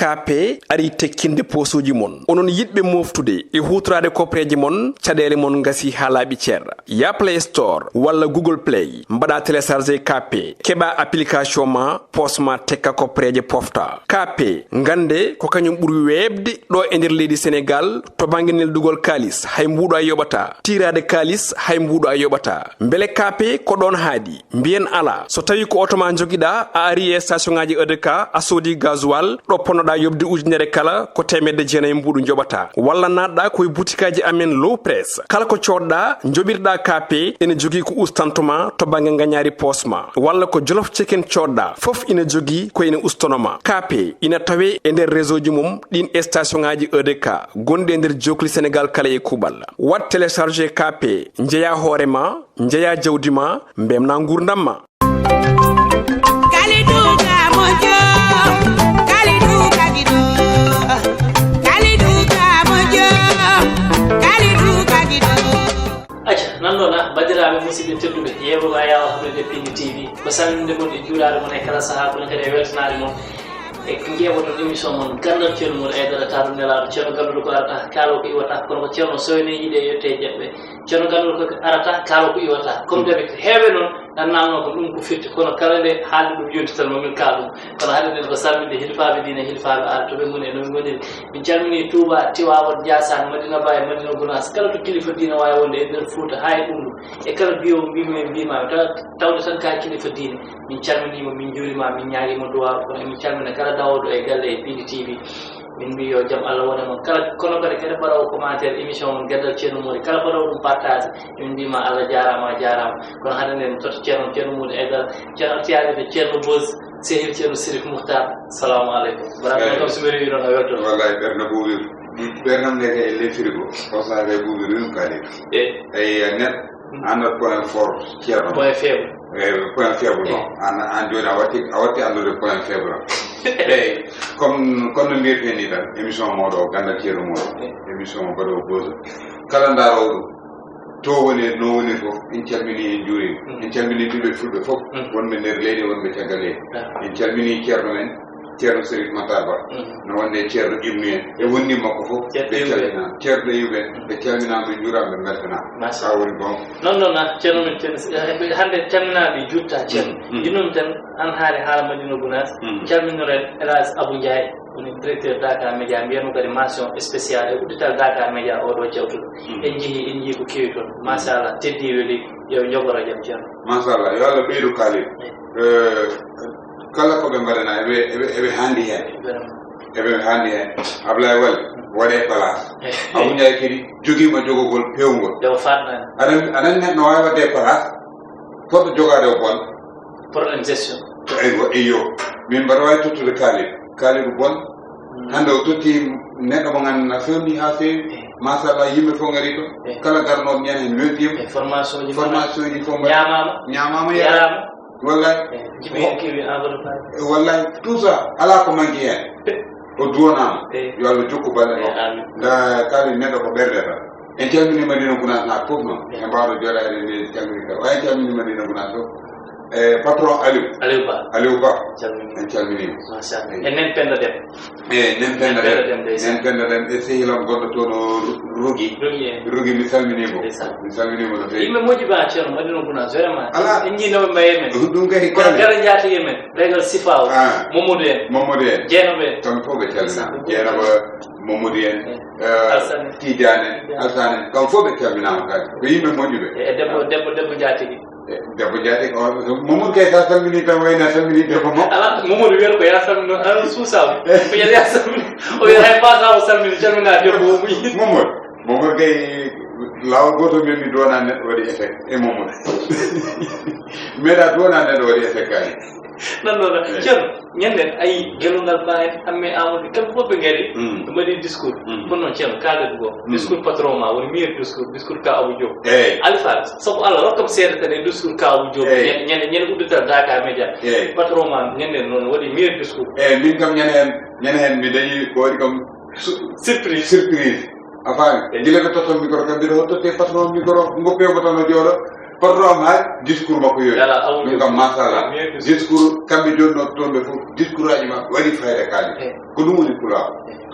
KP ari tekkinde posuji mon onon yidbe moftude e hutrade kopreji mon cadele mon ngasi halabi cer ya Play Store wala Google Play mbada télécharger KP keba application ma posma tekka kopreje pofta KP ngande ko kanyum buri webde do e nder leydi Sénégal to banginel dugol kalis hay mbudo ay yobata tirade kalis hay mbudo ay yobata mbele KP ko don haadi mbien ala so tawi ko otoma jogida a ari e station ngaji EDK a sodi gasoil do ponoda yobde ujunere kala ko temedde jeena mbudu jobata walla nadda koy boutikaji amen low press kala ko codda jobirda KP ene jogi ko ustantuma to bangi nganyari posma walla ko jolof chicken codda fof ina jogi ko ina ustonoma KP ina tawe e nder réseau ji mum din station ngaji EDK gonde nder jokli Sénégal kala e kubal wat télécharger KP njeya horema njeya jawdima mbemna ngurdamma nandona badiraɓe musidɓe tedduɓe yeɓoga yawa huɗode Pindi TV ko salminde mon e juulade mon e kala saaha kono kadi e weltanade mon e jeeɓoton émission mon gandal ceerno mon aydara taɗum nelaɗo ceerno ganduɗo ko arata kaalo ko iwata kono ko ceerno sowene yiiɗe yette jeɓɓe ceerno ganduɗo ko arata kaalo ko iwata comme d'habitude heewe noon nannamno ko ɗum ko firti kono kala nde haalde ɗum yontitan momin kaal ɗum kono hande nden ko salminde hilfaɓe dine hilfaɓe aada to ɓe goni e nomin goniri min calmini Touba Tiwawon Diassane Madina Baye Madina Gounass kala to kilifa diine wawi wonde e nder Fouta ha e ɗum e kala biyo mbimi e mbimami tawde tan ka kilifa diine min calminima min juurima min ñaguima duwaw kono emin calmina kala dawoɗo e galle e Pindi TV min mbi yo jaam Allah wona mon kala kono kadi kadi mbaɗawo commentaire émission mon gandal ceerno Mouri kala mbaɗawo ɗum partage min mbima Allah jarama kono hande nden toto ceerno Mouri Aidara ceerno tiyade ceerno Boz sehil ceerno Sirif Mouhtar salamu aleykum baraka kam so weri non a welto wallahi ɓerno ɓuuɓir ɓernam ndeke e lefirigo o saare ɓuuɓir ɗum kadi eyi net andat point fort ceerno point faible point faible non an joni a watti andude point faible eyi comme no mbiyeten ni tan émission moɗo gandal ceerno moɗo émission mo mbaɗo Boz kala ndarowo ɗum to woni no woni fof en calmini en juurima en calmini ɓiɓɓe fulɓe fof wonɓe nder leydi wonɓe caggal leydi en calmini ceerno men ceerno Sérif Matar Ba no wonde ceerno Ibnu en e wonni makko fof ɓe calmina ceerno Iɓe ɓe calminama ɓe juurama ɓe beltanama ha woni bon non ceerno men hande calminaɓe jutta ceerno jinnomi tan an haala Madina Gounass calminoren Elhadj Abou Ndiaye woni directeur Dakar Média mbiyatmo kadi mention spéciale e uddital Dakar Média oɗo jawtuɗo en jeehi ko kewi toon machallah teddi weeli yo jogoro jaam ceerno machallah yo Allah ɓeydu kaalin kala koɓe mbaɗana eɓe handi hen Ablaye Wally waɗe place Abou Ndiaye kadi joguima jogogol pewgol aɗa neɗɗo wawi wadde place foto jogade o bon problème gestion eyo min mbaɗa wawi tottude kaaliɗo bon hande o totti neɗɗo mo ganduɗa fewni ha fewi machallah yimɓe fof gari ɗo kala garnoɓe ñan hen weltima formation ji fof ñamama yarama wallahi tout ça ala ko manqui hen o duwonama yo Allah jokku balle o nda kaali neɗɗo ko ɓerde tan en calmini Madina Gounass ha fof noon e mbawɗo joɗade nde calmini kala way calmini Madina Gounass fof patron Aliou Ba en calminima e nen Penda Dem e sehilam gonɗo toon Rougui mi salminimo no fewi yimɓe moƴƴiba ceerno Madina Gounass vraiment ala en jiinoɓe mbaye men ɗum kadi kono gara jaati e men régal Sifaw Mamadou en Jeenoɓe en kamɓe fof ɓe calmina Jeenoɓa Mamadou en Tidiane Alsane kamɓe fof ɓe calminama kadi ko yimɓe moƴƴuɓe e debbo jaatigui debbo jaati Mamadou kay sa salmini tan wayna salmini debbo mo ala Mamadou wiyata ko ya salmino ala suusaw ko ya salmini o wiya hay pasa o salmini calmina debbo Mamadou kay lawol goto min mi dona neɗɗo waɗi échec e Mamadou meeɗa dona neɗɗo waɗi échec kani nannoɗa ceerno ñanden ayi gelungal ba hen amme Amadou kamɓe fof ɓe gari ɓe mbaɗi discours kono noon ceerno kalɗe goo discours patron ma woni meilleur discours ka Abou Diop Alpha sabu Allah rokkam seeɗa tan e discours ka Abou Diop ñande uddital Dakar Média patron ma ñanden noon waɗi meilleur discours min kam ñande hen mi dañi ko waɗi kam surprise a faami gila ɓe totton micro kam mbiɗa totte patron micro goppemo tan o jooɗo patron ha discours makko yoy dum kam masala discours kambe jonno tombe fu discours aji ma wadi fayda kali ko dum woni kula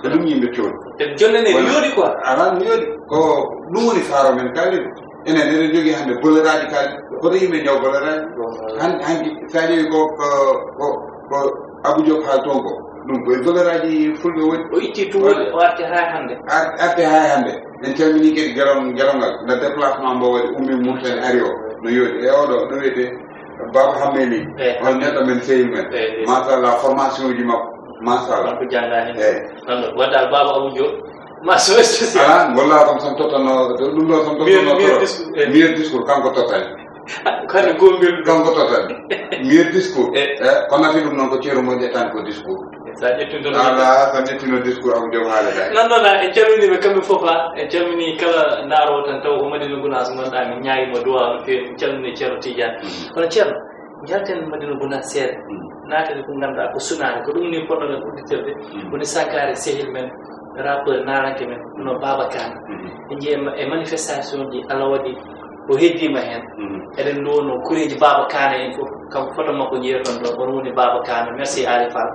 ko dum yimbe ciol te jonne ne yodi quoi aran yodi ko dum woni faro men kali ene ne jogi hande boleraji kali ko yimbe ñaw boleraji han sadi ko Abu Diop ha tonko dum ko boleraji fulbe woni o itti to warte ha hande arte ha hande en calmini kedi garongal na déplacement mbo wadi ummi murtani ario no yodi e odo no wete baba hameli on neta men seyil men mashallah formation ji makko mashallah ko jangani non wadal baba Abu Diop ma so spécial ala walla kam sam totano dum do sam totano mieux discours kanko totani kan gongel kanko totani mieux discours kono fi dum non ko ciero mo jetan ko discours sa jettudo ala sa jettudo discours am jow haala day non e calmini be kambe fofa e calmini kala ndaro tan taw o madina gunas mon dami nyaay mo duwa fe calmini ciero tidiane kono ciero jalten madina gunas ser naate ko nganda ko sunani ko dum ni poddo ben udditerde woni sakare sehil men rappeur naranke men no babakan e manifestation di alawadi o heddima hen eden do no kureji babakan en fof kam foto makko jeeton do on woni babakan merci ali fall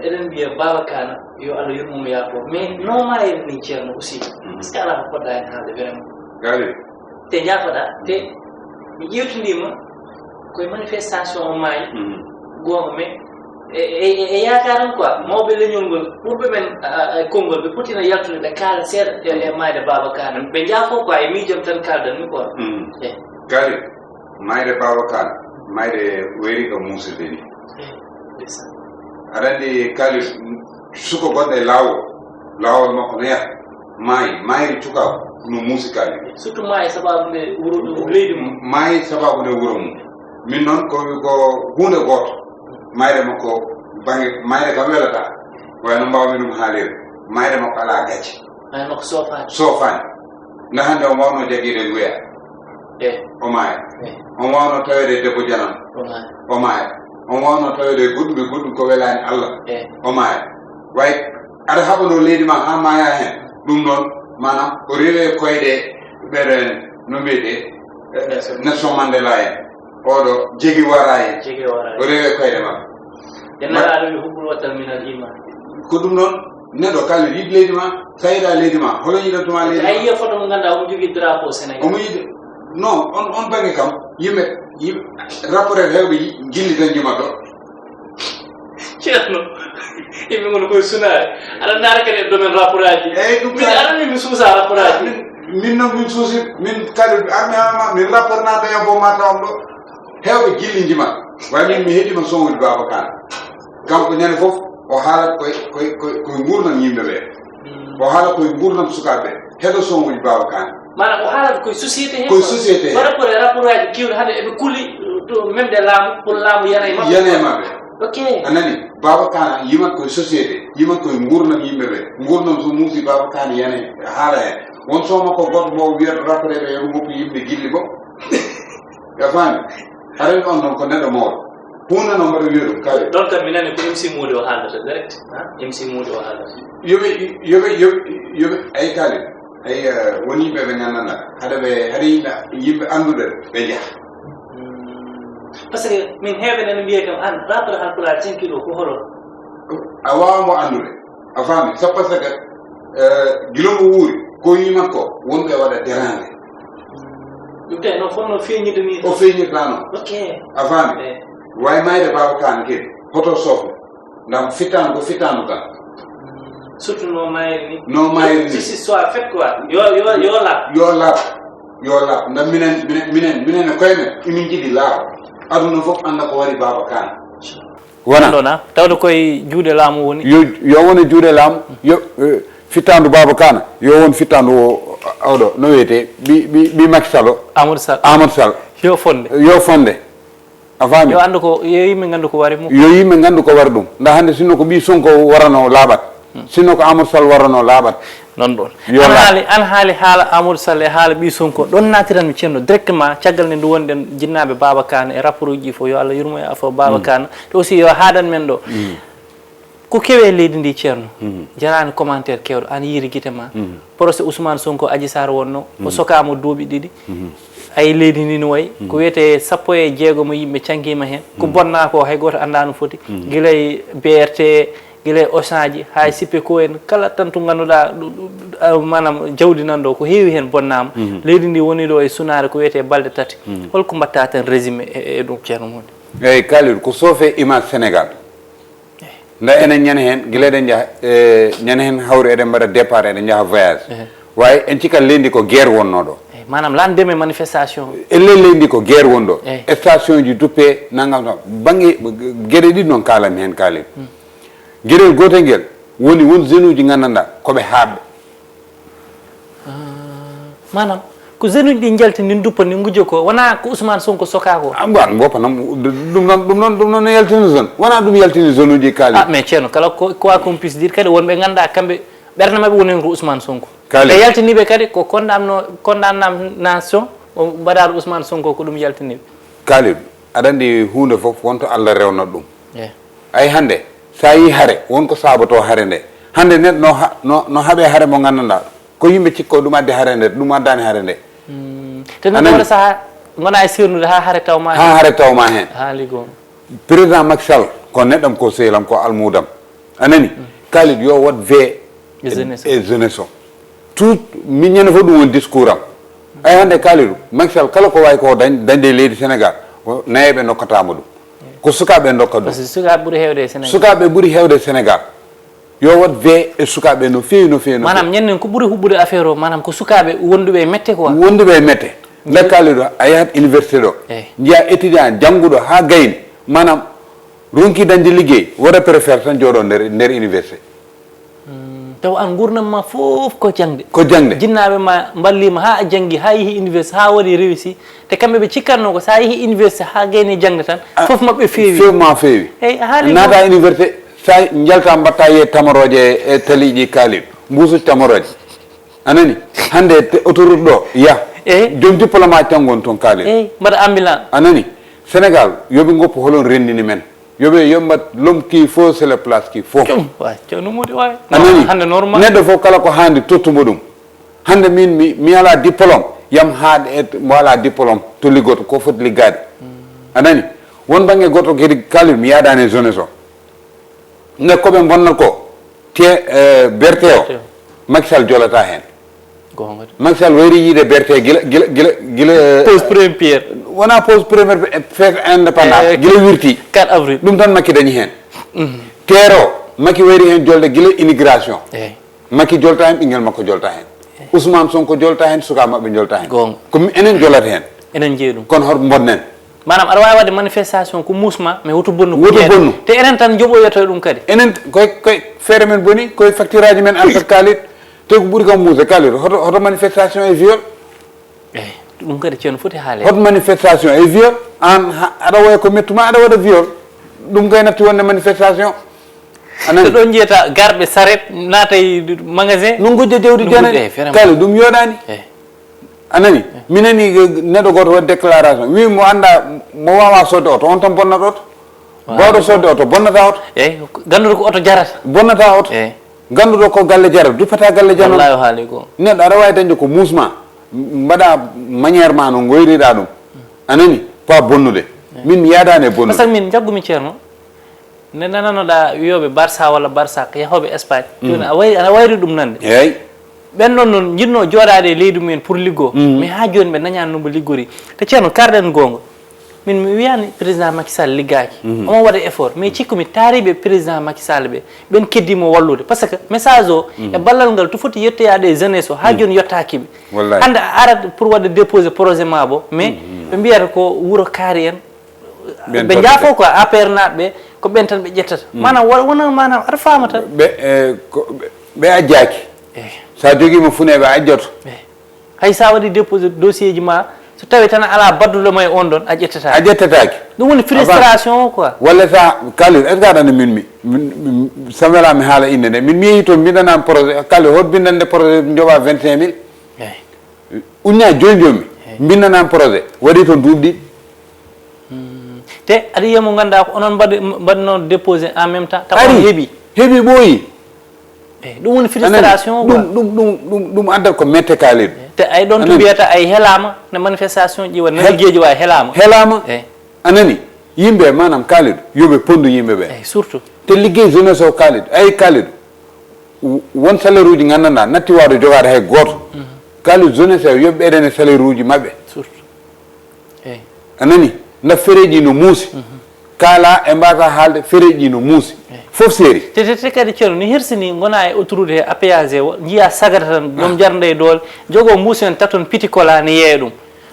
eden biya babakan yo Allah yurmum ya ko mais no maye ni cerno aussi parce que ala ko da en hande vraiment gali te jafada te mi yewtindima ko manifestation o may gonga mais e yaakaran quoi mawɓe leñol ngol ɓurɓe men konngol ɓe potina yaltude ɓe kaala seeɗa e mayde baba kana ɓe jaafo quoi e miijom tan kaldan ni quoi gari mayde baba kana mayde weeri ko muusirde ni aɗa anndi kali suko gonɗo e laawol makko no yaha mayri cukaw no muusi kali surtout maayi sababu nde wuro leydi mum maayi sababu nde wuro mum min noon ko huunde gooto mayre makko bange mayre kam welata wayno mbawmi ɗum haalire mayre makko ala gacce mayre makko soofani nde hannde o wawno jaguire nguya o maaya on wawno tawede debbo janam o maaya on wawno tawede goɗɗum ko welani Allah o maaya way aɗa haɓano leydi ma ha maaya hen ɗum noon manam o rewe koyɗe ɓeɗe no mbiyete Nelson Mandela en oɗo jegi wara en o rewe koyɗe ma dennaɗaɗo hubbul watal min al iman ko ɗum noon neɗɗo kala yiɗ leydi ma sa yiɗa leydi ma holo yiɗantuma leydi a yiya photo mo ganduɗa omo jogui drapeau Sénégal omo yiɗi non on bange kam yimɓe rapport hewɓe jilli tan juma ɗo ceerno yimɓe gono koye sunare aɗa naara kadi e domaine rapport aji eyyi ɗum min aɗani mi suusa rapport aji min noon min suusi min kala armi min rapport nata yo bo mata om ɗo hewɓe jilli jima way min mi heeɗima sonwude baba kana kanko ñande fof o haalat koye gurdam yimɓe ɓe o haala koye gurdam sukaɓe heɗo sonwuji baba kana manam o haalata koye société hen koye société par rapport e rapport aji kewɗi hande eɓe kulli même de laamu pour laamu yana e mabɓe yana e mabɓe ok a nani baba kana yimat koye société yimat koye gurdam yimɓe ɓe gurdam so muusi baba kana yana haala hen won soma ko goto mo wiyata rapport ɓe yo goppi yimɓe gilli bo ya fami aɗa on noon ko neɗɗo mawɗo hunde noon mbaɗa wiya ɗum kala ɗon kam mi nani ko MC Moudi o haaldata direct MC Moudi o haaldata yoɓe ay kali ay woni yimɓe ɓe ngannana haɗa yimɓe annduɓe ɓe jaha par ce que min heeɓe nani mbiye kam an rapport halpulaar 5 kilo ko holo a wawamo anndude a faami c'est parce que gilomo wuuri ko yimakko wonɓe waɗa dérangé ɗum tawi noon fonno feeñide ni o feeñirta noon ok a faami way mayde baba kana kedi hoto sofna ndam fittanu ko fittanu kan surtout no mayri ni no mayri ni justice soit fait quoi yo laab ndam minen koye men imin jiɗi laaɓa aduna fof anda ko wari baba kana wona tawde koye juuɗe laamu woni yo woni juuɗe laamu yo fittandu baba kana yo won fittandu oɗo no wiyete ɓi Macky Sall Amadou Sall yo fonde a faami yo andu ko yo yimɓe gandu ko wari mum yo yimɓe gandu ko wari ɗum nda hannde sinno ko ɓi Sonko warano laaɓat sinno ko Amadou Sall warano laaɓat non ɗon an haali haala Amadou Sall e haala ɓi Sonko ɗon naatiran mi ceerno directement caggal nde ndu wonɗen jinnaɓe baba kana e rapport uji fof yo Allah yurmo e afo baba kana te aussi yo haaɗan men ɗo ko kewe leydi ndi ceerno jarani commentaire kewɗo an yiiri guite ma procès Ousmane Sonko Adji Sarr wonno o sokama duuɓi ɗiɗi ay leydi ndi no wayi ko wiyete sappo e jeegomo yimɓe cankima hen ko bonna ko hay goto anda no foti guilay BRT guilay Auchan ji hay Sipeko en kala tan to ganduɗa manam jawdi nan ɗo ko heewi hen bonnama leydi ndi woni ɗo e sunare ko wiyete balɗe tati holko mbatta tan résumé e ɗum ceerno mum eyyi Kalidou ko soofe image Sénégal nda enen ñande hen guila eɗen jaaha ñande hen hawre eɗen mbaɗa départ eɗen jaaha voyage wawi en cikkat leydi ko guerre wonno ɗo manam landeme manifestation elle leydi ko guerre wonɗo station ji duppe naggam tan banggue gueɗe ɗiɗi noon kalami hen Kalidou gueɗel gotel nguel won jeune uji gandanɗa koɓe haɓɓe manam ko jeune uji ɗi jalti ndin duppa ndi gujjo ko wona ko Ousmane Sonko soka ko an goppa noon ɗum noon yaltini zone wona ɗum yaltini zone uji Kalidou mais ceerno kala quoi qu'on puisse dire kadi wonɓe ganduɗa kamɓe ɓerde mabɓe woni ko Ousmane Sonko Kalidou e yaltiniɓe kadi ko condamnation o mbaɗaɗo Ousmane Sonko ko ɗum yaltiniɓe Kalidou aɗa andi hunde foof wonto Allah rewnat ɗum ay hande sa yi haare wonko saboto haare nde hande neɗɗo no haaɓe haare mo gandanɗa ko yimɓe cikko ɗum addi haare nde ɗum addani haare nde te noon waɗa saaha gona e sernude ha haare tawma hen haali gon président Macky Sall ko neɗɗam ko sehlam ko almudam anani Kalidou yo wat ve e jeunesse o tout min ñande fof ɗum woni discours am ay hande Kalidou Macky Sall kala ko wawi ko dañde leydi Sénégal nayeɓe dokkatama ɗum ko sukaɓe dokka ɗum sukaɓe ɓuuri hewde e Sénégal sukaɓe ɓuuri hewde Sénégal yo wat ve e sukaɓe no fewi manam ñannen ko ɓuuri huɓɓude affaire o manam ko sukaɓe wonduɓe e mette quoi wonduɓe e mette nde Kalidou a yahat université ɗo jiya étudiant jangguɗo ha gayni manam ronki dañde ligguey waɗa préfére tan jooɗo nder université taw an gurdam ma fof ko jangde jinnaɓe ma ballima ha a janggi ha yeehi université ha waɗi réussi te kamɓe ɓe cikkanno ko sa yeehi université ha gayni jangde tan foof mabɓe feewi eyyi naata université sa jalta mbatta ye tamaroje e taliiji Kalidou mbusuji tamaroje anani hande autoroute ɗo joom diplôme aji tan gon toon Kalidou eyyi mbaɗa ambulant anani Sénégal yoɓe goppu holon rendini men yoɓe yombat l'homme qui faut c'est la place qui faut anani neɗɗo fof kala ko handi tottumo ɗum hande min mi ala diplôme yam haade e mo ala diplôme to liggoto ko foti liggade anani won banggue goto kadi Kalidou mi yaadani e jeunesse o nde koɓe bonnat ko te BRT o Macky Sall jolata hen Macky Sall wayri yiide BRT guila pose première pierre wona pose première fête indépendance guila wirti 4 avril ɗum tan Macky dañi hen teero Macky wayri hen jolde guila immigration Macky jolta hen ɓinguel makko jolta hen Ousmane Sonko jolta hen suka mabɓe jolta hen ko enen jolata hen enen jeeyi ɗum kono hoto bonnen manam aɗa wawi wadde manifestation ko musma mais woto bonnu te enen tan joɓoyoto ɗum kadi enen koye feere men boni koye facture aji men alfat Kalidou te ko ɓuuri kam muuse Kalidou hoto manifestation e viol ɗum kadi ceerno foti haale hoto manifestation e viol an aɗa woya ko mettuma aɗa waɗa viol ɗum kay natti wonde manifestation te ɗon jiyata garɓe saret naata e magasin no gujja jawdi janani Kalidou ɗum yoɗani anani minani neɗɗo goto waɗi déclaration wi mo anda mo wawa sodde oto on tan bonnata oto bawɗo sodde oto bonnata oto eyyi ganduɗo ko oto jarata bonnata oto ganduɗo ko galle jarata duppata galle jano wallahi haali ko neɗɗo aɗa wawi dañde ko musma mbaɗa maniére ma no goyriɗa ɗum anani pa bonnude min mi yadani e bonnude par ce que min jaggumi ceerno nde nananoɗa wiyoɓe Barça walla Barça yahoɓe Espagne joni aɗa wayri ɗum nande eyyi ɓen ɗon noon jinno joɗade e leydi mumen pour liggo mais ha joni ɓe dañani nomo liggori te ceerno karɗen gonga min mi wiyani président Macky Sall liggaki omo waɗa effort mais cikkumi taariɓe président Macky Sall ɓe ɓen keddimo wallude par ce que message o e ballal ngal to foti yettoyade e jeunesse o ha joni yettakiɓe hande a arat pour wadde déposé projet ma bo mais ɓe mbiyata ko wuuro kaari en ɓe jaafo quoi APR naɓe ɓe ko ɓen tan ɓe ƴettata manam wona manam aɗa fama tan ɓe ajjaki sa joguima funeɓe ajjoto hay sa waɗi déposé dossier ji ma so tawi tan ala badduɗoma e on ɗon a ƴettataki ɗum woni frustration o quoi walla sa Kalidou est ce que aɗa andi min so welami haala inde nde min mi yeehi toon mbindanami projet Kalidou hoto bindande projet joɓa 25000 uña joni joni mbindanami projet waɗi toon duuɓi ɗiɗi te aɗa yiya mo ganduɗa ko onon mbaɗno déposé en même temps taw on heeɓi ɓooyi ɗum woni frustration ɗum addat ko mette Kalidou te ay ɗon to wiyata ay helama no manifestation ji woni liggéeji wa helama anani yimɓe manam Kalidou yoɓe pondu yimɓeɓe surtout te liggéey jeunesse o Kalidou ay Kalidou won salaire uji gandanɗa natti wawde jogade hay goto Kalidou jeunesse o yoɓe ɓeɗene salaire uji mabɓe surtout anani nda fereji no muusi kala e mbata haalde fereji no muusi fof séri te kadi ceerno ni hirsini gona e autoroute he appéage o jiya sagata tan ɗum jarde doole jogo muusi en taton pitikola ne yeeya ɗum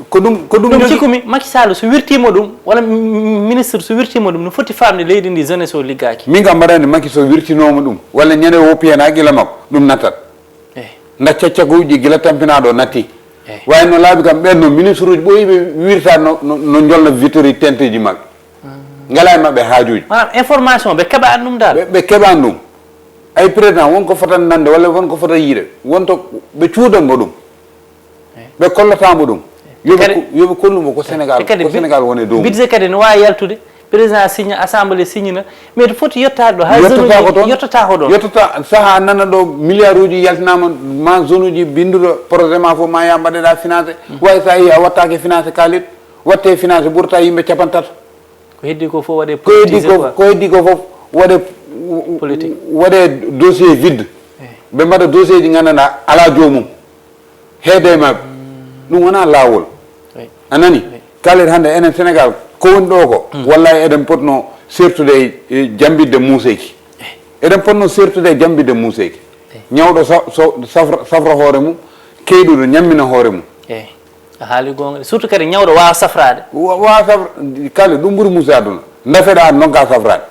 ko ɗum cikumi Macky Sall so wirtima ɗum walla ministre so wirtima ɗum no foti famde leydi ndi jeunesse o liggaki min kam mbaɗani Macky so wirtinoma ɗum walla ñande woppi hen haqqilla makko ɗum nattat nda caccaguji guila tampinaɗo natti wayno laabi kam ɓen no ministre uji ɓoyiɓe wirta no jolna victoire tente ji mabɓe ngala e mabɓe haajuji manam information ɓe keɓani ɗum dal ɓe keɓani ɗum ay président wonko fota nande walla wonko fota yiide wonto ɓe cuudanmo ɗum ɓe kollatamo ɗum yoɓe kollumo ko Sénégal woni dow budget kadi no wawi yaltude président signe assemblée signe na mais to foti yettade ɗo yettata ko ɗon yettata saaha nana ɗo milliard uji yaltinama ma zone uji binduɗo projet ma fof ma ya mbaɗeɗa financé way sa yi a wattake financé Kalidou watte financé ɓurta yimɓe capantata ko heddi ko fof waɗe ko heddi ko fof waɗe politique waɗe dossier vide ɓe mbaɗa dossier ji gandanɗa ala jomum heede mabɓe ɗum wona lawol anani Kalidou hande enen Sénégal ko woni ɗo ko wallahi eɗen potno sertude e jambidde muuseji eɗen potno sertude e jambidde muuseji ñawɗo safra hoore mum keyɗuɗo ñammina hoore mum a haali gonga surtout kadi ñawɗo wawa safrade wawa safra Kalidou ɗum ɓuuri muuse aduna ndafeɗa an noon ka safrade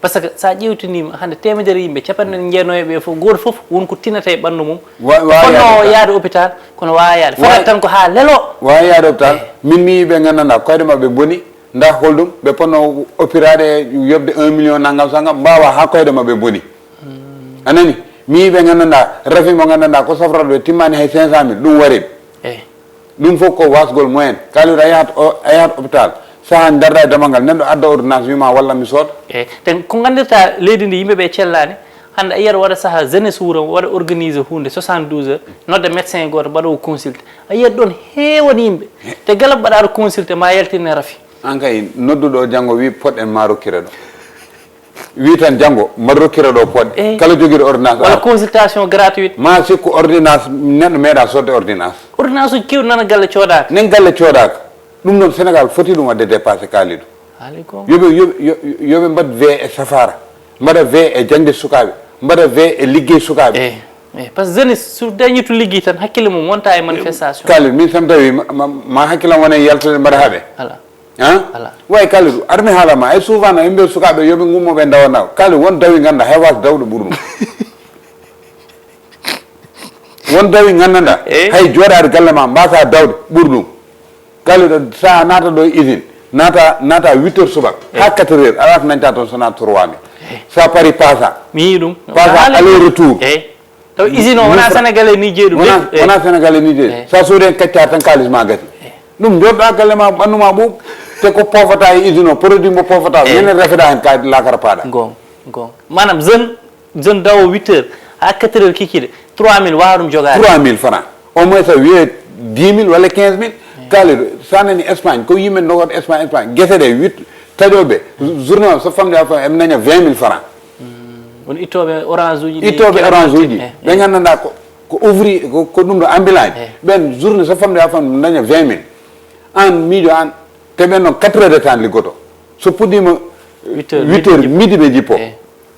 par ce que sa ƴewtinima hande temedere yimɓe capanɗe jeenoyeɓe fof goto foof wonko tinata e ɓandu mum fonno yaade hôpital kono wawa yaade fatat tan ko ha leelo wawa yaade hôpital min mi ɓe gandanɗa koyɗe mabɓe boni nda holɗum ɓe ponno opérade e yobde 1 million naggam saggam mbawa ha koyɗe mabɓe boni anani mi ɓe gandanɗa rafi mo gandanɗa ko safrata ɓe timmani hay 500 000 ɗum waɗi ɗum fof ko wasgol moyen Kalidou a yahat hôpital sahan darda e damal ngal neɗɗo adda ordonnance wima walla mi sooda ten ko gandirta leydi ndi yimɓeɓe cellani hande a yiyat waɗa saaha jeunesse wuuro waɗa organise hunde 72 heures nodda médecin goto mbaɗowo consulté a yiyat ɗon heewani yimɓe te gala mbaɗaɗo consulté ma yaltine rafi an kay nodduɗo janggo wi poɗɗen ma rokkira ɗo wi tan janggo mbaɗa rokkira ɗo poɗɗe kala joguiɗo ordonnance walla consultation gratuite ma sikku ordonnance neɗɗo meeɗa sodde ordonnance uji kewɗi nana galle coodaka nen galle coodaka ɗum noon Sénégal foti ɗum wadde dépassé Kalidou yoɓe mbad ve e safara mbaɗa ve e jangde sukaɓe mbaɗa ve e liggey sukaɓe par ce que jeunesse so dañi to liggey tan hakkille mum wonta e manifestation Kalidou min sam tawi ma hakkillam wona e yaltude mbaɗa haaɓe ala way Kalidou armi haalama ay souvent no yimɓe sukaɓe yoɓe gummoɓe dawannaw Kalidou won dawi ganduɗa hewas dawɗo ɓuuri ɗum won dawi gandanɗa hay jooɗade galle ma mbasa dawde ɓuuri ɗum Kalidou sa nata ɗo usine nata 8 heures subak ha 4 heures ala ko dañta toon sona 3000 sa pari passa mi yi ɗum passa aller retour taw usine o wona sénégalais ni jeeyi ɗum wona sénégalais ni jeeyi sa soodi hen kaccar tan kalisma gati ɗum joɗɗa galle ma ɓannuma ɓuuɓ te ko pofata e usine o produit mo pofata minen refeɗa hen kayit lakara paɗa gon manam jeune dawo 8 heures ha 4 heures kikiɗe 3000 wawa ɗum jogade 3000 francs au moins ça wiye 10 000 walla 15 000 Kalidou sa nani Espagne ko yimɓe dogoto Espagne guese ɗe taƴoɓe journée o so famde a fam eɓe daña 20 000 francs woni ittoɓe orange uji ɓe gandanɗa ko ouvrier ko ɗum ɗo ambulant ɓen journée so famde a fam daña 20 000 an miijo an te ɓen noon 4 heures de temps liggoto so puɗɗima 8 heures midi ɓe jippo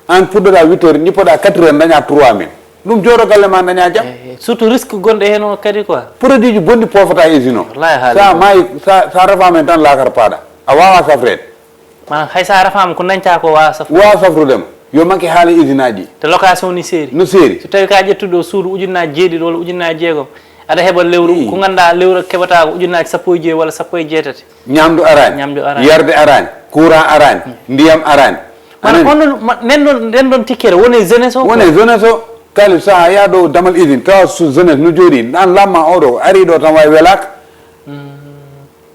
an puɗɗoɗa 8 heures jippoɗa 4 heures daña 3 000 ɗum jooɗo galle ma daña jaam surtout risque gonɗe hen o kadi quoi produit ji bonni pofata e usine o sa maayi sa rafama hen tan lakara paaɗa a wawa safrede manam hay sa rafama ko dañta ko wawa safrudema yo manque haala usine aji te location ni seeri no seeri so tawi ka ƴettuɗo suudu ujunnaji jeeɗiɗo walla ujunnaji jeegom aɗa heeɓa lewru ko ganduɗa lewru keɓata ko ujunnaji 19 walla 17 ñamdu arani yarde arani courant arani ndiyam arani manam nden ɗon tikkere woni jeunesse o Kalidou sa yaa ɗo damal usine tawa so jeunesse no jooɗi an lamma oɗo ari ɗo tan wawi welaka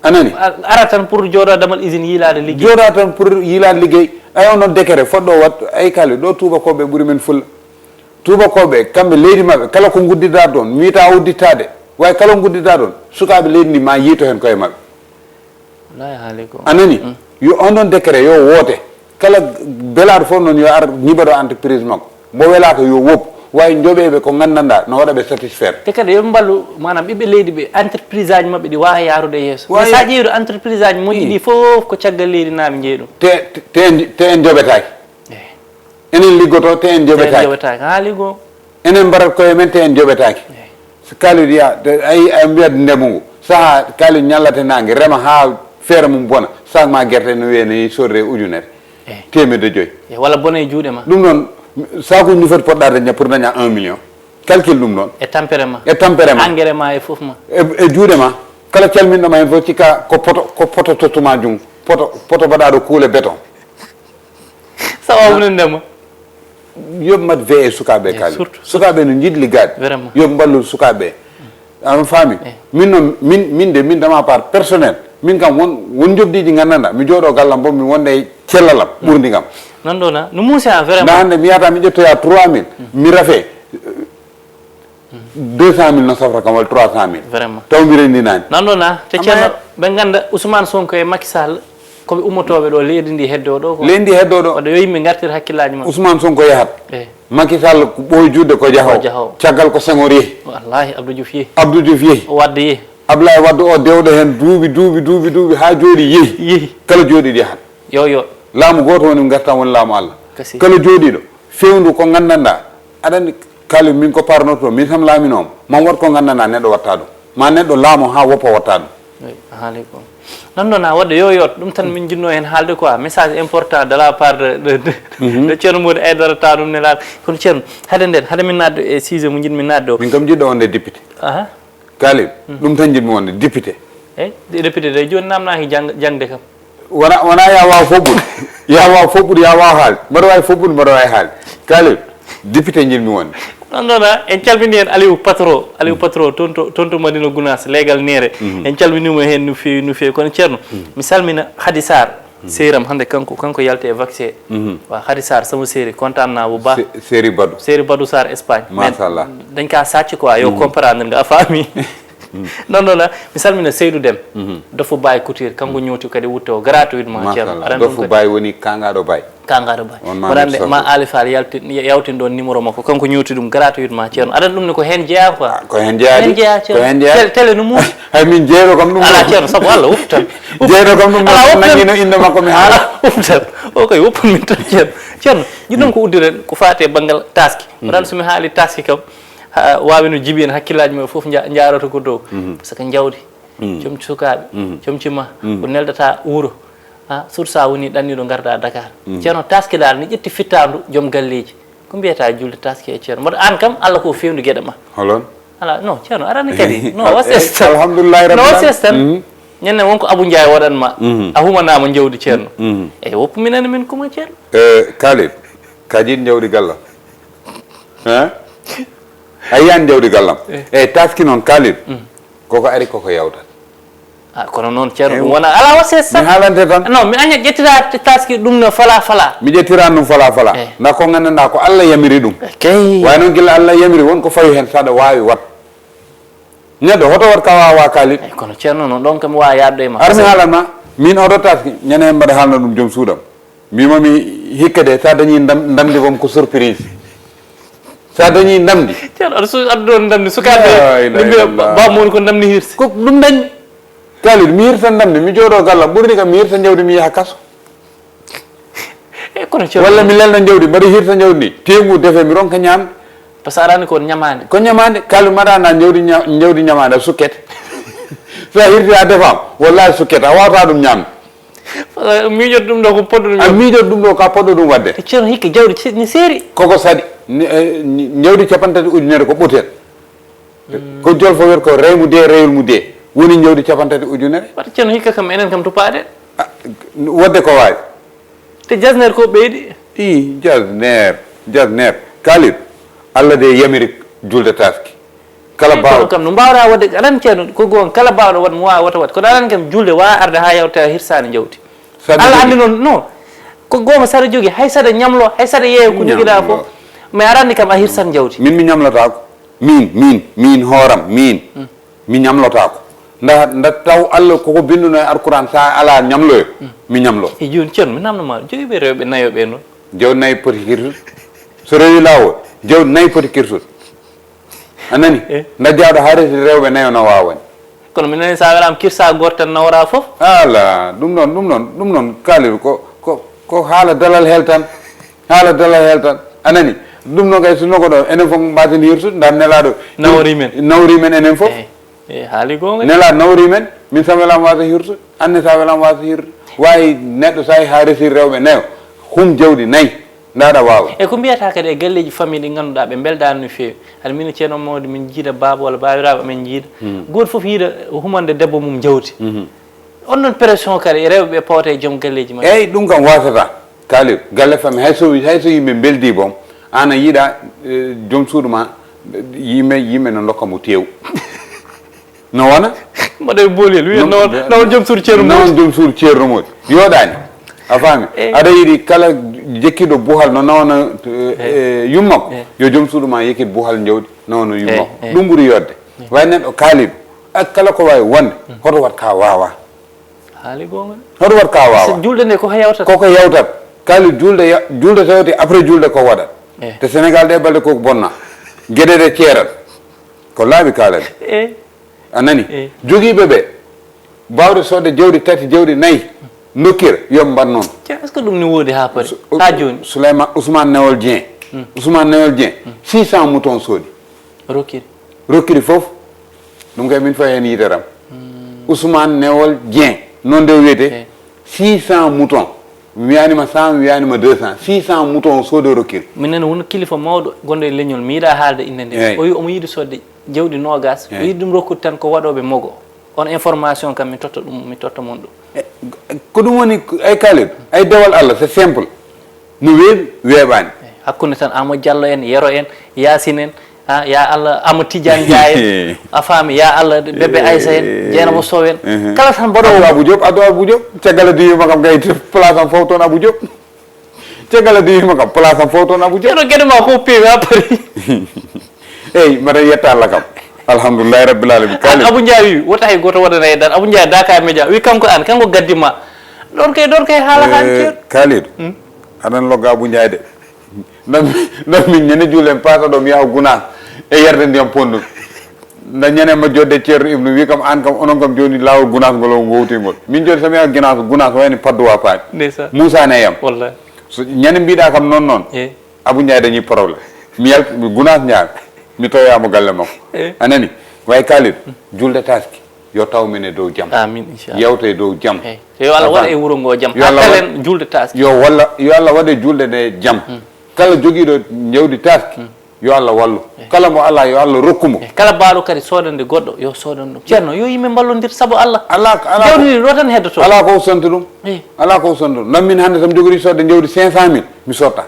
anani ara tan pour jooɗo damal usine yiilade liggey jooɗa tan pour yiilade liggey ay on noon décret foɗɗo wat ay Kalidou ɗo tubakoɓe ɓuuri men fulla tubakoɓe kamɓe leydi maɓɓe kala ko guddida ɗon mi wiyata udditade way kala ko guddida ɗon sukaɓe leydi ndi ma yiito hen koye maɓɓe wallahi haali ko anani yo on ɗon décret yo woote kala belaɗo fof noon yo ar numéro entreprise makko mo welaka yo woppu way joɓeɓe ko gandanɗa no waɗaɓe satisfaire te kadi yoɓe mballu manam ɓiɓɓe leydi ɓe entreprise aji mabɓe ɗi wawa yarude yeeso mais sa ƴeewi entreprise aji moƴƴi ɗi fof ko caggal leydi naaɓe jeeyi ɗum te en joɓetaki enen liggoto te en joɓetaki haali goo enen mbarat koye men te en joɓetaki so kaalid ya ay mbiyat ndemu ngu saaha kaalid ñallate nangue rema ha feere mum bona sac ma guerte no wiye ne sodre ujunere temedde joyyi walla bona e juuɗe ma ɗum noon sakuji ni foti poɗɗade daña pour daña 1 million calcule ɗum ɗon e tampere ma engrais ma e foof ma e juuɗe ma kala calminɗoma hen fof cikka ko poto tottuma jungo poto mbaɗaɗo kuule béton sawa wone ndema yoɓe mat ve e sukaɓe kaali sukaɓe no jiɗi liggade yoɓe ballu sukaɓe aɗon faami min noon min dama part personnel min kam won jobdiji gandanɗa mi jooɗo gallam bo mi wonde e cellalam ɓurdi kam non ɗo na no muusi ha vraiment nda hande mi yiyata mi ƴettoya 3000 mi rafe 200 000 no safra kam walla 300 000 vraiment taw mi rendinani non ɗo na te ceerno ɓe ganda Ousmane Sonko e Macky Sall koɓe ummotoɓe ɗo leydi ndi heddo ɗo ko leydi heddo ɗo waɗa yo yimɓe gartir hakkillaji ma Ousmane Sonko yahat Macky Sall ɓooy judde ko jahowo caggal ko Senghor yeehi wallahi Abdou Diouf yeehi o wadde yeehi Abdoulaye Wade o dewɗo hen duuɓi ha jooɗi yeehi kala jooɗiɗo yahat yo laamu goto woni gartam woni laamu Allah kala jooɗiɗo fewndu ko gandanɗa aɗani kala min ko parnoto min tam laaminoma man wat ko gandanɗa neɗɗo watta ɗum ma neɗɗo laamo ha woppa watta ɗum haali ko non non a wadde yo ɗum tan min jinno hen haalde quoi message important de la part de ceerno Modou Aidara ta ɗum nelaɗo kono ceerno haade min nadde e sujet mo jiɗmi nadde o min kam jiɗɗo wonde député Kalim ɗum tan jiɗmi wonde député député de joni namnaki jangde kam wona ya waw foɓɓude ya waw foɓɓude ya waw haalde mbaɗa wawi foɓɓude mbaɗa wawi haalde Kalim député jiɗmi wonde non non en calmini hen Aliou Patro tonto Madina Gounass leegal nere en calminimo hen no fewi kono ceerno mi salmina Hady Sarr séram hande kanko yalte e vaccin wa Hady Sarr sama séri contannamo ba séri Badou Sarr Espagne machallah dañ ka sacci quoi yo comprendre nga a faami non non mi salmina Seydou Deme Dofo Baye Couture kanko ñowti kadi wutto gratuitement ceerno Dofo Baye woni kangaɗo Baye waɗande ma Ali Fall yawtin ɗon numéro makko kanko ñowti ɗum gratuitement ceerno aɗani ɗum ne ko hen jeeya quoi ko hen jeeya ceerno télé no muusi hay min jeeyno kam ɗum ala ceerno saabu Allah woppu tan jeeyno kam ɗum nanguino inde makko mi haala woppu tan o koye woppun min tan ceerno jiɗɗon ko uddiren ko fate banggal taski waɗande somi haali taski kam wawi no jibi en hakkillaji men foof jaroto ko dow par ce que jawdi comci sukaɓe comci ma ko neldata wuuro surtout sa woni ɗanniɗo garda Dakar ceerno taski dal ni ƴetti fittandu joom galleji ko mbiyata julde taski e ceerno mbaɗa an kam Allah ko fewnu gueɗe ma holon ala non ceerno arani kadi non wases tan alhamdoulillahi rabbil alamin wases tan ñande wonko Abou Ndiaye waɗanma a humanama jawdi ceerno eyyi woppu minane min kuma ceerno Kalid ka jiiɗ jawdi gallam a yiyani jawdi gallam eyyi taski noon Kalid koko ari koko yawtat kono noon ceerno ɗum wona ala wases tan mi haalante tan non mi aña ƴettira taski ɗum no fala mi ƴettirani ɗum fala nda ko gandanɗa ko Allah yamiri ɗum way noon guila Allah yamiri wonko fawi hen saɗa wawi wat neɗɗo hoto wat ka wawa Kalid kono ceerno noon ɗon kam wawa yaddo e ma armi haalanma min oɗo taski ñande hen mbaɗa haalna ɗum joom suudam mbimami hikka de sa dañi ndamdi bom ko surprise sa dañi ndamdi ceerno aɗa ɗon ndamdi sukaɓe mbiya bamoni ko ndamdi hirsi ko ɗum dañi Kalid mi hirta ndamdi mi jooɗo gallam ɓurni kam mi hirta jawdi mi yaha kaso kono ceerno walla mi lelna jawdi mbaɗa hirta jawdi ndi tengu defe mi ronka ñamde par ce que arani ko ñamade Kalid mbaɗana jawdi ñamade a sukkete sa hirti a defam wallahi sukkete a wawata ɗum ñamde miijot ɗum ɗo ko poɗɗo ɗum a miijot ɗum ɗo ka poɗɗo ɗum wadde ceerno hikka jawdi ni seeri koko saɗi jawdi capantati ujunere ko ɓotel ko jolfo wiyata ko rewmu de rewol mu de woni jawdi capantati ujunere waɗa ceerno hikka kam enen kam tupaɗe wadde ko wawi te jasner ko ɓeyɗi i jasner Kalid Allah de yamiri julde taski kala bawɗo kam no mbawɗa wadde aɗani ceerno ko gon kala bawɗo wat mo wawa wata wat kono aɗani kam julde wawa arde ha yawta hirsani jawdi Allah andi noon non ko gonga saɗa jogui hay saɗa ñamlo hay saɗa yeeya ko joguiɗa foof mais arani kam a hirsan jawdi min mi ñamlotako min hooram min mi ñamlotako nda taw Allah koko binduno e alquran sa ala ñamloyo mi ñamlo e joni ceerno mi namnoma jogiiɓe rewɓe nayoɓe noon jawdi nayi poti kirtude so rewi lawol jawdi nayi poti kirtude anani nda jawɗo haareti rewɓe nayo no wawani kono mi nani sa welama kirsa goto tan nawra foof ala ɗum noon kaaliru ko haala dalal hel tan anani ɗum noon kay so nogoɗo enen fof mbaten hirtude nda nelaɗo nawri men enen fof haali gonga nelaɗo nawri men min sa welama wasa hirtude anne sa welama wasa hirtude wawi neɗɗo sa ha resir rewɓe nayo hum jawdi nayyi ndaɗa wawa e ko mbiyata kadi e galleji famille ɗi ganduɗa ɓe beldani no fewi aɗa min ceerno mawde min jiiɗa baaba walla babiraɓe amen jiiɗa goto foof yiiɗa humande debbo mum jawdi on noon pression kadi e rewɓe pawta e joom galleji ma eyyi ɗum kam wasata kalir galle famille hay so yimɓe beldi boom an a yiiɗa joom suudu ma yimɓe no dokka mo tew no wona mbaɗa boolel wiya nawon joom suudu ceerno nawon joom suudu ceerno moƴi yoɗani a faami aɗa yiiɗi kala jekkiɗo buhal no nawna yummako yo joom suudu ma yekkit buhal jawdi nawno yummako ɗum ɓuuri yodde way neɗɗo kaaliɗo kala ko wawi wonde hoto wat ka wawa haali gonga hoto wat ka wawa julde nde koko yawtat koko yawtat kaali julde tawti après julde ko waɗat te sénégal ɗe balɗe koko bonna gueɗe ɗe ceerat ko laaɓi kaalade a nani joguiɓe ɓe bawde sodde jawdi tati jawdi nayyi dokkira yoɓe mbat noon est ce que ɗum ne woodi ha paari ha joni Souleymane Ousmane Newol Dieng 600 mouton soodi rokkiri foof ɗum kay min fayi hen yiteram Ousmane Newol Dieng noon nde wiyete 600 mouton mi wiyanima 100 mi wiyanima 200 600 mouton soodi rokkiri minen won kilifa mawɗo gonɗo e leñol mi yiiɗa haalde inde nde o wi omo yiiɗi sodde jawdi nogas o yiiɗi ɗum rokkude tan ko waɗoɓe mogo on information kam mi totta mon ɗum ko ɗum woni ay kaaliɗo ay dewal Allah c'est simple no weeɓi weeɓani hakkude tan Amadou Diallo en Yero en Yacine en ya Allah Amadou Tidiane Dia en a faami ya Allah bébé Aïssa en Dieynaba Sow en kala tan mbaɗowo Abou Diop caggal a diwima kam kay place am fof toon Abou Diop caggal a diwima kam place am fof toon Abou Diop eno gueɗe ma ko peewi ha paari eyyi mbaɗa yetta Allah kam alhamdoulillahi rabbil alamin Abou Ndiaye wi wota hay goto waɗana e dan Abou Ndiaye Dakar Média wi kanko gaddima ɗon kay haala han ceer kaaliɗo aɗan logga Abou Ndiaye de non min ñande juulen pasa ɗo mi yaha gunas e yerde ndiyam pondum nda ñanema jodde ceerno Ibnu wi kam an kam onon kam joni lawol gunas ngol o gowtigol min joni somi yaha gunas wayni padduwa paani Moussa neyam wallahi so ñande mbiɗa kam noon Abou Ndiaye dañi probléme mi gunas ñaami mi toyamo galle makko anani way kaaliɗo julde taski yo taw men e dow jaam amin inchallah yewta e dow jaam yo Allah waɗa e wuuro ngo jaam hakkalen julde taski yo Allah waɗe julde nde jaam kala joguiɗo jawdi taski yo Allah wallu kala mo ala yo Allah rokkumo kala baaɗo kadi sodande goɗɗo yo sodan ɗum ceerno yo yimɓe ballodir saabu Allah jawdi ɗo tan heddoto ala ko sonta ɗum ala ko sonta ɗum nan min hannde tam jogori sodde jawdi 500 000 mi sotta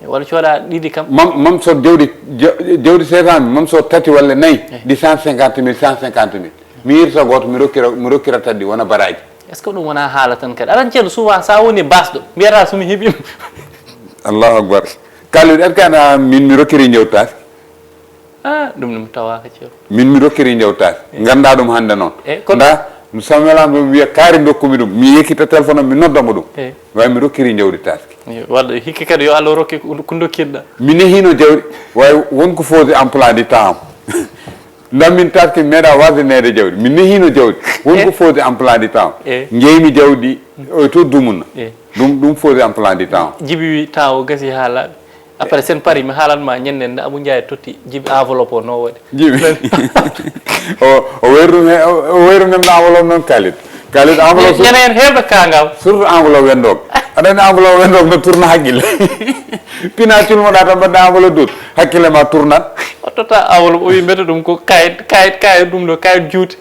walla cooɗa ɗiɗi kam mam sod jawdi 500 000 mam sod tati walla nayyi ɗi 150 000 mi yirta goto mi rokkira taddi wona baraji est ce que ɗum wona haala tan kadi aɗan ceerno souvent sa woni basɗo mbiyata somi heeɓima allahu akbar kaaliɗo est ce que ana min mi rokkiri jawdi taski ɗum ne mi tawaka ceerno min mi rokkiri jawdi taski ganda ɗum hannde noon nda somi welama mi wiya kaari dokkumi ɗum mi yekkita téléphone am mi noddamo ɗum way mi rokkiri jawdi taski walla hikka kadi yo Allah rokki ko dokkirɗa mi nehino jawdi way wonko fausse emploi du temps ndam min taski mi meeɗa wasdenede jawdi mi nehino jawdi wonko fausse emploi du temps jeymi jawdi to dumunna ɗum fausse emploi du temps Djiby wi temps o gasi ha laaɓi après sen paari mi haalanma ñande nde Abou Ndiaye totti Djiby enveloppe o no waɗi Djiby o wayrum hem no enveloppe noon kalit enveloppe ñande hen heewɓe kangam surtout enveloppe wendog aɗani enveloppe wendog no tourna haqqille pina culmoɗa tan mbaɗɗa enveloppe dut hakkille ma tournat o totta enveloppe o wi mbete ɗum ko kayit ɗum ɗo kayit juuti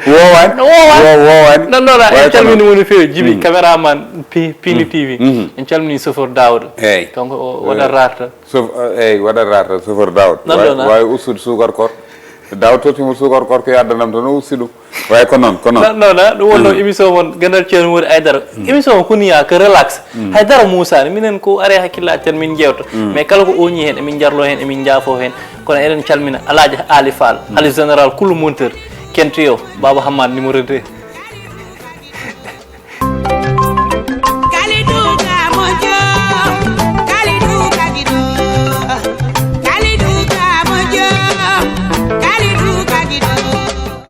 wowani nannoɗa en calmini woni fewi Djiby caméraman Pili TV en calmini chauffeur Daouda kanko o waɗat rarta eyyi waɗat rarta chauffeur Daouda wawi ustude sukar kor daw totimo sukar korko yaddanam to no usiɗum way ko noon non ɗum wonno émission moon gandal ceerno Mouride Aidara émission o koniya ko relax haydara musani minen ko are hakkillaji tan min jewta mais kala ko oñi hen emin jarlo hen emin jaafo hen kono eɗen calmina Alhaji Ali Fall Ali général kulu monteur kentiyo Baba Hamad numéro 2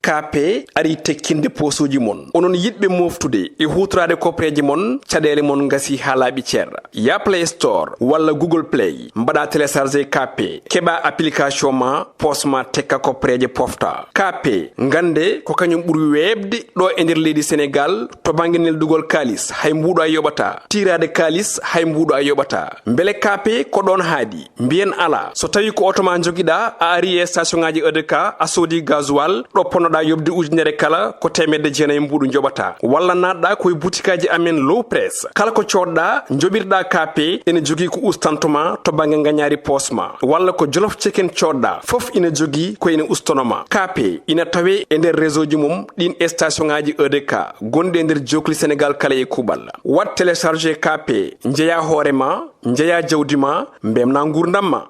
KP ari tekkinde posuji mon onon yidbe moftude e hutrade kopreji mon cadele mon ngasi halabi cerra ya Play Store walla Google Play mbada télécharger KP keba application ma posma tekka kopreje pofta KP ngande ko kanyum buri webde do e nder leydi Sénégal to banginel dugol kalis hay mbudo ay yobata tirade kalis hay mbudo ay yobata mbele KP ko don haadi mbien ala so tawi ko otoma jogida a ari e station ngaji EDK a sodi gasoil do ponoda yobdi ujunere kala ko temedde jeena mbudu njobata walla nadda koy boutikaji amen low press kala ko codda njobirda KP ene jogi ko ustantoma to bange gagnari posma walla ko jollof chicken codda fof ina jogi ko ene ustonoma KP ina tawe e nder réseau ji mum din station ngaji EDK gonde nder jokli Sénégal kala e kubal wat télécharger KP njeya horema njeya jawdima mbemna ngurdamma